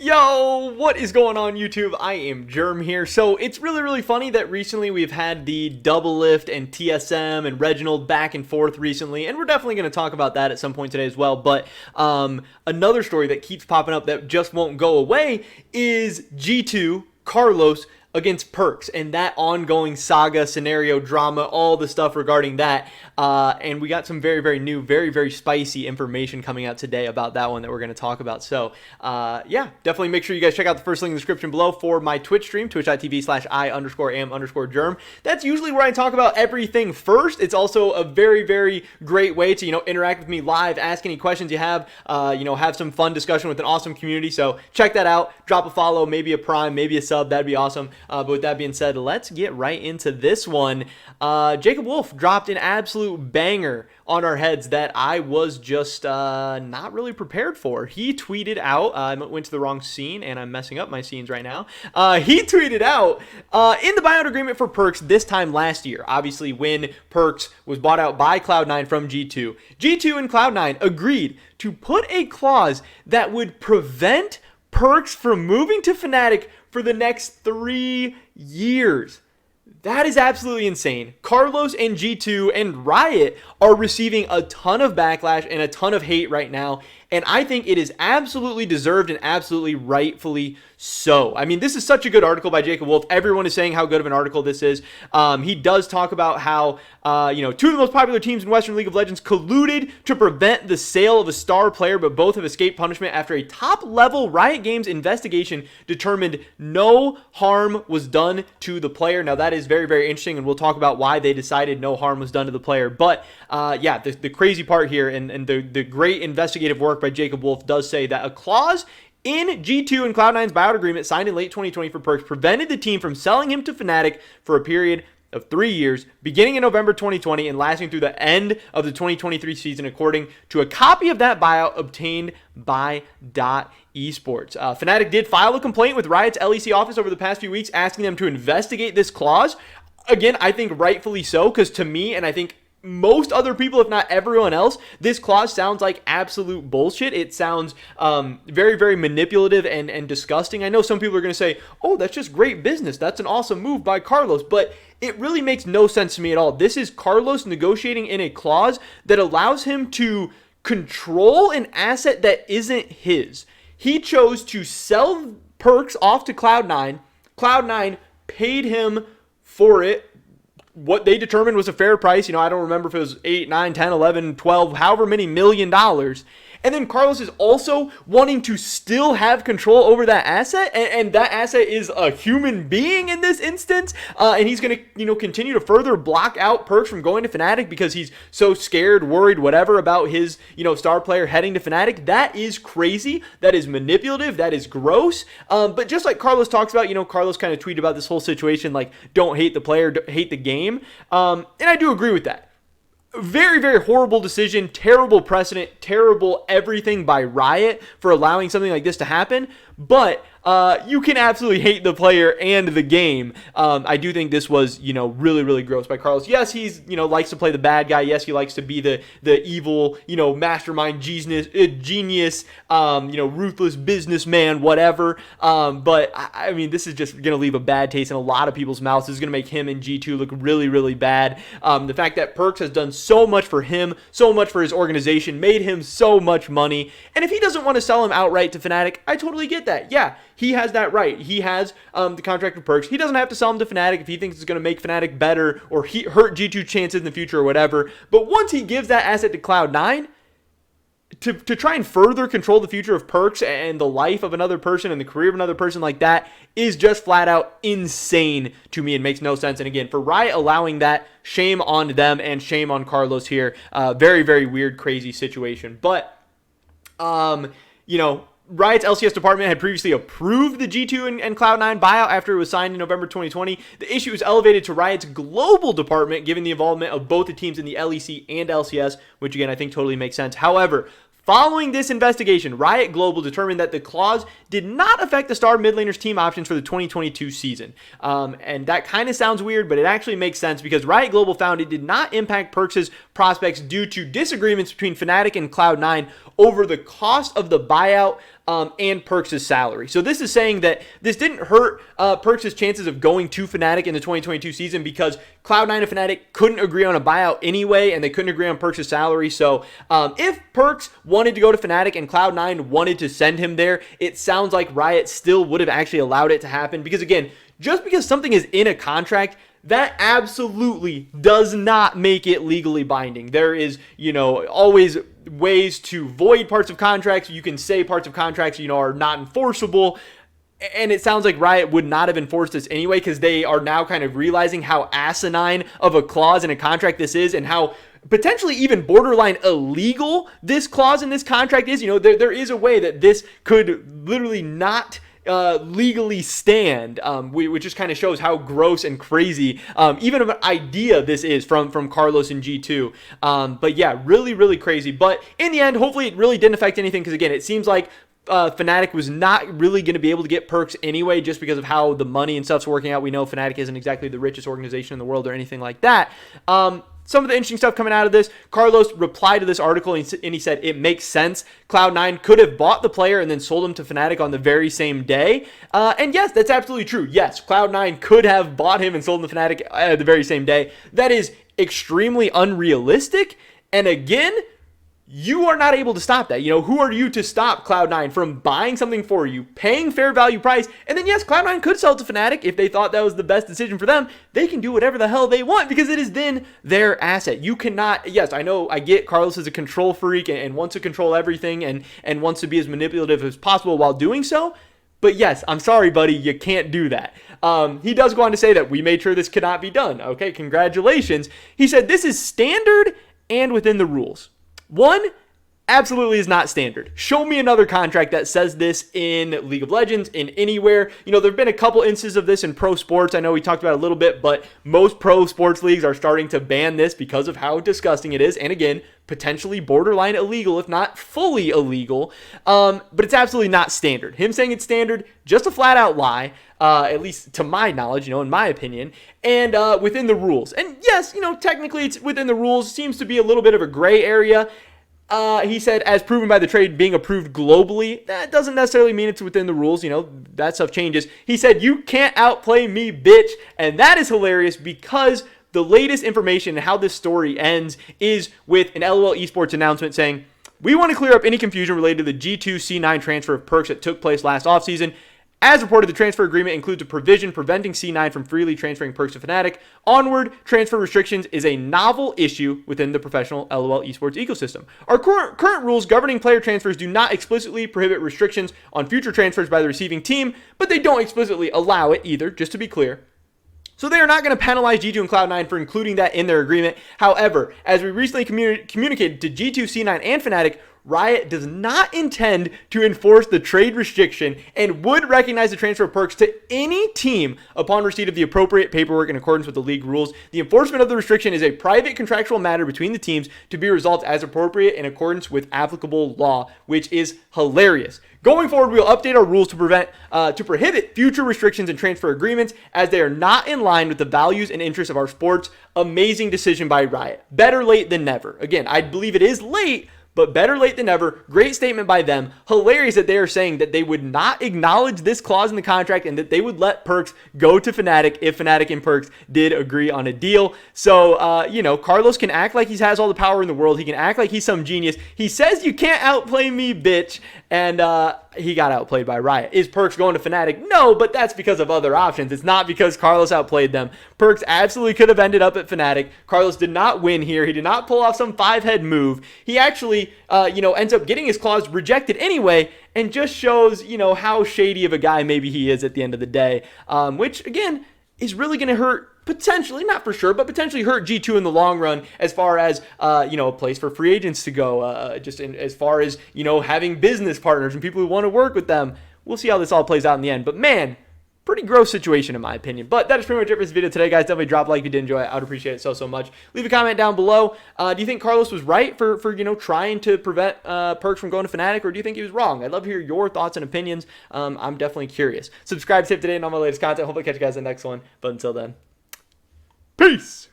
Yo, what is going on YouTube? I am Germ here. So it's really funny that recently we've had the Double Lift and TSM and Reginald back and forth recently, and we're definitely going to talk about that at some point today as well. But another story that keeps popping up that just won't go away is G2 Carlos against PERKZ and that ongoing saga, scenario, drama, all the stuff regarding that. And we got some very new, very spicy information coming out today about that one that we're going to talk about. So yeah, definitely make sure you guys check out the first link in the description below for my Twitch stream, twitch.tv/I_am_germ. That's usually where I talk about everything first. It's also a very great way to, interact with me live, ask any questions you have, have some fun discussion with an awesome community. So check that out. Drop a follow, maybe a prime, maybe a sub. That'd be awesome. But with that being said, let's get right into this one. Jacob Wolf dropped an absolute banger on our heads that I was just not really prepared for. He tweeted out, I went to the wrong scene and I'm messing up my scenes right now. He tweeted out, in the buyout agreement for PERKZ this time last year, obviously when PERKZ was bought out by Cloud9 from G2, G2 and Cloud9 agreed to put a clause that would prevent PERKZ from moving to Fnatic for the next 3 years. That is absolutely insane. Carlos and G2 and Riot are receiving a ton of backlash and a ton of hate right now, and I think it is absolutely deserved and absolutely rightfully so. I mean, this is such a good article by Jacob Wolf. Everyone is saying how good of an article this is. He does talk about how, two of the most popular teams in Western League of Legends colluded to prevent the sale of a star player, but both have escaped punishment after a top-level Riot Games investigation determined no harm was done to the player. Now, that is very interesting, and we'll talk about why they decided no harm was done to the player. But, yeah, the crazy part here and the great investigative work by Jacob Wolf does say that a clause in G2 and Cloud9's buyout agreement signed in late 2020 for PERKZ prevented the team from selling him to Fnatic for a period of 3 years, beginning in November 2020 and lasting through the end of the 2023 season, according to a copy of that buyout obtained by Dot Esports. Fnatic did file a complaint with Riot's LEC office over the past few weeks, asking them to investigate this clause. Again, I think rightfully so, because to me, and I think most other people, if not everyone else, this clause sounds like absolute bullshit. It sounds very manipulative and disgusting. I know some people are going to say, oh, that's just great business. That's an awesome move by Carlos. But it really makes no sense to me at all. This is Carlos negotiating in a clause that allows him to control an asset that isn't his. He chose to sell PERKZ off to Cloud9. Cloud9 paid him for it what they determined was a fair price. I don't remember if it was 8, 9, 10, 11, 12, however many $1 million. And then Carlos is also wanting to still have control over that asset, and that asset is a human being in this instance, and he's going to, continue to further block out PERKZ from going to Fnatic because he's so scared, worried, whatever about his, star player heading to Fnatic. That is crazy. That is manipulative. That is gross. But just like Carlos talks about, Carlos kind of tweeted about this whole situation, like, don't hate the player, hate the game. And I do agree with that. Very horrible decision, terrible precedent, terrible everything by Riot for allowing something like this to happen. But you can absolutely hate the player and the game. I do think this was, really gross by Carlos. Yes, he's, likes to play the bad guy. Yes, he likes to be the evil, mastermind genius, ruthless businessman, whatever. But I mean, this is just going to leave a bad taste in a lot of people's mouths. This is going to make him and G2 look really bad. The fact that PERKZ has done so much for him, so much for his organization, made him so much money. And if he doesn't want to sell him outright to Fnatic, I totally get that. Yeah, he has that right. He has the contract with PERKZ. He doesn't have to sell him to Fnatic if he thinks it's going to make Fnatic better or hurt G2 chances in the future or whatever. But once he gives that asset to Cloud9, to try and further control the future of PERKZ and the life of another person and the career of another person like that is just flat out insane to me and makes no sense. And again, for Riot allowing that, shame on them and shame on Carlos here. Very weird, crazy situation. But, Riot's LCS department had previously approved the G2 and Cloud9 buyout after it was signed in November 2020. The issue was elevated to Riot's global department, given the involvement of both the teams in the LEC and LCS, which again, I think totally makes sense. However, following this investigation, Riot Global determined that the clause did not affect the star mid laners team options for the 2022 season. And that kind of sounds weird, but it actually makes sense because Riot Global found it did not impact PERKZ's prospects due to disagreements between Fnatic and Cloud9 over the cost of the buyout and PERKZ' salary. So this is saying that this didn't hurt PERKZ' chances of going to Fnatic in the 2022 season because Cloud9 and Fnatic couldn't agree on a buyout anyway, and they couldn't agree on PERKZ' salary. So if PERKZ wanted to go to Fnatic and Cloud9 wanted to send him there, it sounds like Riot still would have actually allowed it to happen. Because again, just because something is in a contract, that absolutely does not make it legally binding. There is, always ways to void parts of contracts. You can say parts of contracts, are not enforceable. And it sounds like Riot would not have enforced this anyway because they are now kind of realizing how asinine of a clause in a contract this is and how potentially even borderline illegal this clause in this contract is. There is a way that this could literally not legally stand, which just kind of shows how gross and crazy even of an idea this is from Carlos and G2. But yeah, really, really crazy. But in the end, hopefully it really didn't affect anything because again, it seems like Fnatic was not really going to be able to get PERKZ anyway just because of how the money and stuff's working out. We know Fnatic isn't exactly the richest organization in the world or anything like that. Some of the interesting stuff coming out of this, Carlos replied to this article and he said it makes sense. Cloud9 could have bought the player and then sold him to Fnatic on the very same day. And yes, that's absolutely true. Yes, Cloud9 could have bought him and sold him to Fnatic the very same day. That is extremely unrealistic. And again, you are not able to stop that. Who are you to stop Cloud9 from buying something for you, paying fair value price, and then yes, Cloud9 could sell to Fnatic if they thought that was the best decision for them. They can do whatever the hell they want because it is then their asset. You cannot, yes, I know, I get Carlos is a control freak and wants to control everything and wants to be as manipulative as possible while doing so. But yes, I'm sorry, buddy, you can't do that. He does go on to say that we made sure this could not be done. Okay, congratulations. He said this is standard and within the rules. One, absolutely is not standard. Show me another contract that says this in League of Legends, in anywhere. There have been a couple instances of this in pro sports. I know we talked about it a little bit, but most pro sports leagues are starting to ban this because of how disgusting it is. And again, potentially borderline illegal, if not fully illegal. But it's absolutely not standard. Him saying it's standard, just a flat out lie, at least to my knowledge, in my opinion, and within the rules. And yes, technically it's within the rules, seems to be a little bit of a gray area. He said, as proven by the trade being approved globally, that doesn't necessarily mean it's within the rules. That stuff changes. He said, you can't outplay me, bitch. And that is hilarious because the latest information and how this story ends is with an LOL Esports announcement saying, we want to clear up any confusion related to the G2 C9 transfer of PERKZ that took place last offseason. As reported, the transfer agreement includes a provision preventing C9 from freely transferring PERKZ to Fnatic. Onward, transfer restrictions is a novel issue within the professional LOL esports ecosystem. Our current rules governing player transfers do not explicitly prohibit restrictions on future transfers by the receiving team, but they don't explicitly allow it either, just to be clear. So they are not going to penalize G2 and Cloud9 for including that in their agreement. However, as we recently communicated to G2, C9, and Fnatic, Riot does not intend to enforce the trade restriction and would recognize the transfer of PERKZ to any team upon receipt of the appropriate paperwork in accordance with the league rules. The enforcement of the restriction is a private contractual matter between the teams to be resolved as appropriate in accordance with applicable law, which is hilarious. Going forward, we will update our rules to prohibit future restrictions and transfer agreements as they are not in line with the values and interests of our sports. Amazing decision by Riot. Better late than never. Again, I believe it is late, but better late than never. Great statement by them. Hilarious that they are saying that they would not acknowledge this clause in the contract and that they would let PERKZ go to Fnatic if Fnatic and PERKZ did agree on a deal. So, Carlos can act like he has all the power in the world. He can act like he's some genius. He says you can't outplay me, bitch. And he got outplayed by Riot. Is PERKZ going to Fnatic? No, but that's because of other options. It's not because Carlos outplayed them. PERKZ absolutely could have ended up at Fnatic. Carlos did not win here. He did not pull off some five-head move. He actually, ends up getting his clause rejected anyway, and just shows, how shady of a guy maybe he is at the end of the day, which, again, is really going to hurt, potentially, not for sure, but potentially hurt G2 in the long run as far as, a place for free agents to go, as far as, having business partners and people who want to work with them. We'll see how this all plays out in the end. But, man, pretty gross situation in my opinion. But that is pretty much it for this video today, guys. Definitely drop a like if you did enjoy it. I would appreciate it so much. Leave a comment down below. Do you think Carlos was right for trying to prevent PERKZ from going to Fnatic, or do you think he was wrong? I'd love to hear your thoughts and opinions. I'm definitely curious. Subscribe, tip today, and all my latest content. Hopefully catch you guys in the next one. But until then, peace!